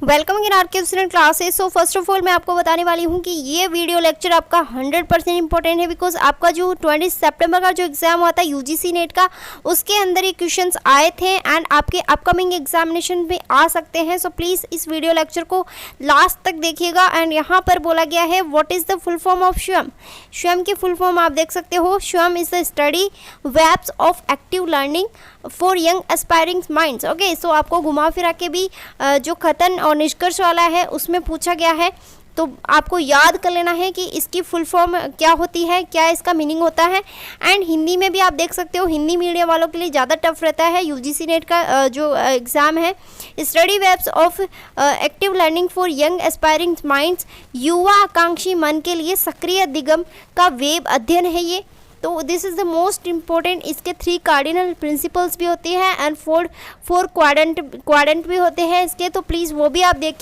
Welcome in are के student classes. So first of all मैं आपको बताने वाली हूँ कि ये वीडियो लेक्चर आपका 100% इंपॉर्टेंट है, बिकॉज आपका जो 20 सितंबर का जो एग्ज़ाम हुआ था यूजीसी नेट का, उसके अंदर ये क्वेश्चंस आए थे एंड आपके अपकमिंग एग्जामिनेशन में आ सकते हैं। सो प्लीज़ इस वीडियो लेक्चर को लास्ट तक देखिएगा। एंड यहाँ पर बोला गया है what is the full form of स्वयं। स्वयं की फुल फॉर्म आप देख सकते हो। Swayam is the study webs of active learning for young aspiring minds. Okay, so आपको घुमा फिरा के भी जो कथन और निष्कर्ष वाला है उसमें पूछा गया है, तो आपको याद कर लेना है कि इसकी फुल फॉर्म क्या होती है, क्या इसका मीनिंग होता है। एंड हिंदी में भी आप देख सकते हो, हिंदी मीडियम वालों के लिए ज़्यादा टफ रहता है यूजीसी नेट का जो एग्ज़ाम है। Study webs of active learning for young aspiring minds, युवा आकांक्षी मन के लिए सक्रिय दिगम का वेब अध्ययन है ये। तो this is the most important. इसके 3 कार्डिनल प्रिंसिपल्स भी होती हैं एंड 4 क्वाड्रेंट भी होते हैं इसके, तो प्लीज़ वो भी आप देख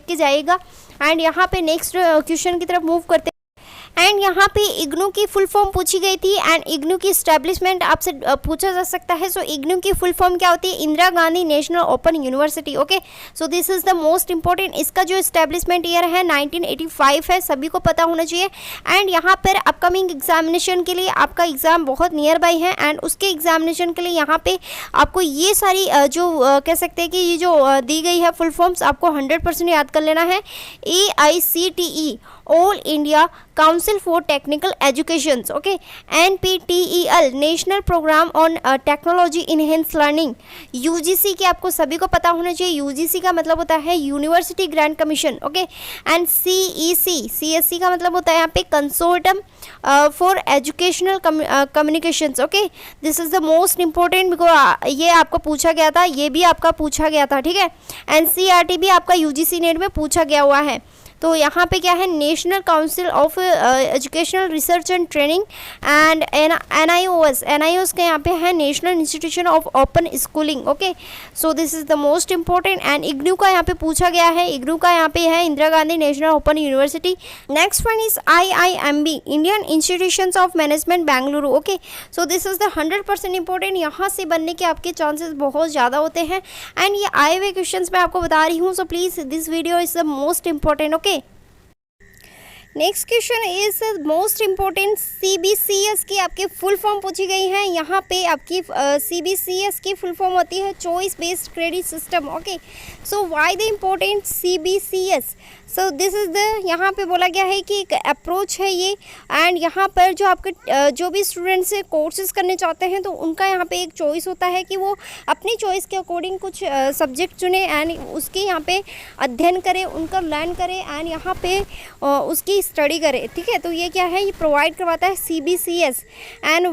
के जाइएगा। एंड यहाँ पे नेक्स्ट क्वेश्चन की तरफ मूव करते हैं। एंड यहाँ पे इग्नू की फुल फॉर्म पूछी गई थी एंड इग्नू की इस्टेब्लिशमेंट आपसे पूछा जा सकता है। सो इग्नू की फुल फॉर्म क्या होती है? Indira Gandhi national open university. Okay, so this is the most important. इसका जो इस्टेब्लिशमेंट ईयर है 1985 है, सभी को पता होना चाहिए। एंड यहाँ पर अपकमिंग एग्जामिनेशन के लिए आपका एग्ज़ाम बहुत नियर बाई है एंड उसके एग्जामिनेशन के लिए यहाँ पे आपको ये सारी जो कह सकते हैं कि ये जो दी गई है फुल फॉर्म्स आपको 100% याद कर लेना है। AICTE all India council for technical education. Okay, NPTEL national programme on technology enhance learning. UGC के आपको सभी को पता होना चाहिए, यूजीसी का मतलब होता है university grant commission. Okay, and CEC का मतलब होता है यहाँ पे consortium for educational communications. Okay, this is the most important because ये आपको पूछा गया था, ये भी आपका पूछा गया था, ठीक है। NCERT भी आपका यूजीसी नेट में पूछा गया हुआ है। तो यहाँ पे क्या है? National council of educational research and training and NIOS के यहाँ पे है national institution of open schooling. Okay, so this is the most important. And IGNOU का यहाँ पे पूछा गया है, इग्नू का यहाँ पे है Indira Gandhi national open university. Next one is IIMB Indian institutions of management Bengaluru. Okay, so this is the 100% important. यहाँ से बनने के आपके चांसेस बहुत ज़्यादा होते हैं एंड ये आए हुए क्वेश्चन मैं आपको बता रही हूँ। So please this video is the most important. Okay, next question is most important. CBCS की आपकी फुल फॉर्म पूछी गई है। यहाँ पे आपकी CBCS की फुल फॉर्म होती है choice based credit system. Okay, so why the important CBCS? So this is the, यहाँ पे बोला गया है कि एक अप्रोच है ये एंड यहाँ पर जो आपके जो भी स्टूडेंट्स कोर्सेज करने चाहते हैं तो उनका यहाँ पे एक चॉइस होता है कि वो अपनी चॉइस के अकॉर्डिंग कुछ सब्जेक्ट चुने एंड उसके यहाँ पे अध्ययन करें, उनका लर्न करें एंड यहाँ पे उसकी स्टडी करें, ठीक है। तो ये क्या है? ये प्रोवाइड करवाता है CBCS एंड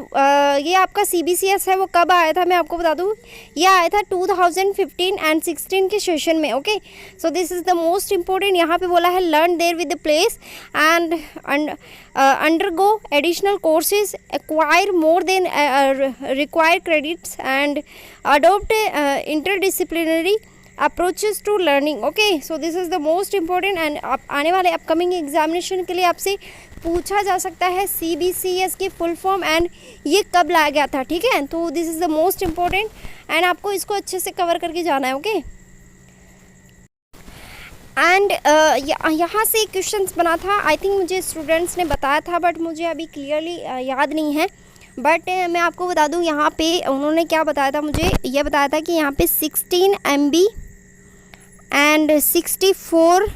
ये आपका CBCS है वो कब आया था मैं आपको बता दूँ, ये आया था 2015 एंड 16 के सेशन में। Okay, so this is the most important. यहाँ पे बोला है learn their with the place and undergo additional courses, acquire more than required credits and adopt interdisciplinary approaches to learning. Okay, so this is the most important and आने वाले upcoming examination के लिए आपसे पूछा जा सकता है CBCS की फुल फॉर्म एंड ये कब लाया गया था, ठीक है। तो this is the most important and आपको इसको अच्छे से कवर करके जाना है। ओके, एंड यहाँ से क्वेश्चंस बना था, आई थिंक मुझे स्टूडेंट्स ने बताया था बट मुझे अभी क्लियरली याद नहीं है। बट मैं आपको बता दूँ यहाँ पे उन्होंने क्या बताया था, मुझे ये बताया था कि यहाँ पे 16 MB एंड 64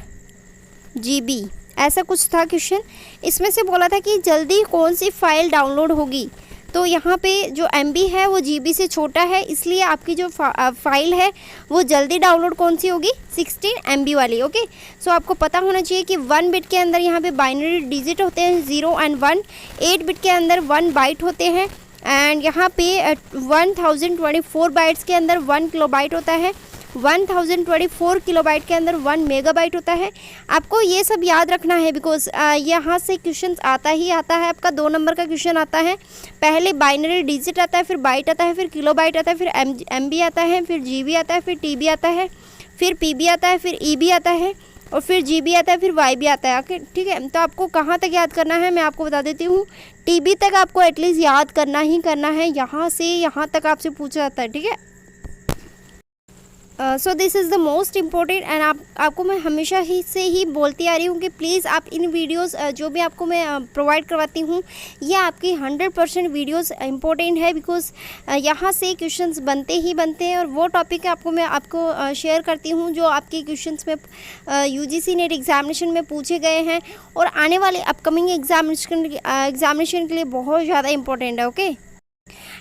GB ऐसा कुछ था क्वेश्चन। इसमें से बोला था कि जल्दी कौन सी फ़ाइल डाउनलोड होगी। तो यहाँ पे जो MB है वो GB से छोटा है, इसलिए आपकी जो फाइल है वो जल्दी डाउनलोड कौन सी होगी? 16 MB वाली। ओके, सो आपको पता होना चाहिए कि 1 बिट के अंदर यहाँ पे बाइनरी डिजिट होते हैं 0 एंड 1, 8 बिट के अंदर 1 बाइट होते हैं एंड यहाँ पे 1024 बाइट्स के अंदर 1 किलोबाइट होता है, 1024 किलोबाइट के अंदर 1 मेगाबाइट होता है। आपको ये सब याद रखना है बिकॉज यहाँ से क्वेश्चन आता ही आता है। आपका 2 नंबर का क्वेश्चन आता है, पहले बाइनरी डिजिट आता है, फिर बाइट आता है, फिर किलोबाइट आता है, फिर MB आता है, फिर GB आता है, फिर TB आता है, फिर PB आता है, फिर EB आता है और फिर GB आता है, फिर YB आता है। ओके, ठीक है। तो आपको कहाँ तक याद करना है मैं आपको बता देती हूँ। TB तक आपको एटलीस्ट याद करना ही करना है, यहाँ से यहाँ तक आपसे पूछा जाता है, ठीक है। सो this is the most important and आपको मैं हमेशा ही से ही बोलती आ रही हूँ कि प्लीज़ आप इन वीडियोस जो भी आपको मैं प्रोवाइड करवाती हूँ ये आपकी 100% वीडियोस इम्पोर्टेंट है, बिकॉज यहाँ से क्वेश्चंस बनते ही बनते हैं और वो टॉपिक आपको शेयर करती हूँ जो आपके क्वेश्चंस में यूजीसी नेट एग्जामिनेशन में पूछे गए हैं और आने वाले अपकमिंग एग्जामिनेशन के लिए बहुत ज़्यादा इंपॉर्टेंट है। ओके,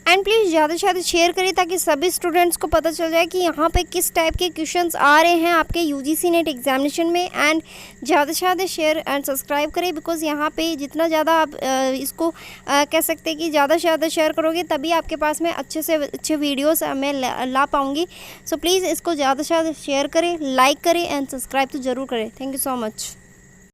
एंड प्लीज़ ज़्यादा से ज़्यादा शेयर करें ताकि सभी स्टूडेंट्स को पता चल जाए कि यहाँ पे किस टाइप के क्वेश्चंस आ रहे हैं आपके यूजीसी नेट एग्जामिनेशन में। एंड ज़्यादा से ज़्यादा शेयर एंड सब्सक्राइब करें, बिकॉज यहाँ पे जितना ज़्यादा आप इसको कह सकते हैं कि ज़्यादा से ज़्यादा शेयर करोगे तभी आपके पास में अच्छे से अच्छे वीडियोज़ मैं ला पाऊँगी। सो प्लीज़ इसको ज़्यादा से ज़्यादा शेयर करें, लाइक करें एंड सब्सक्राइब तो ज़रूर करें। Thank you so much.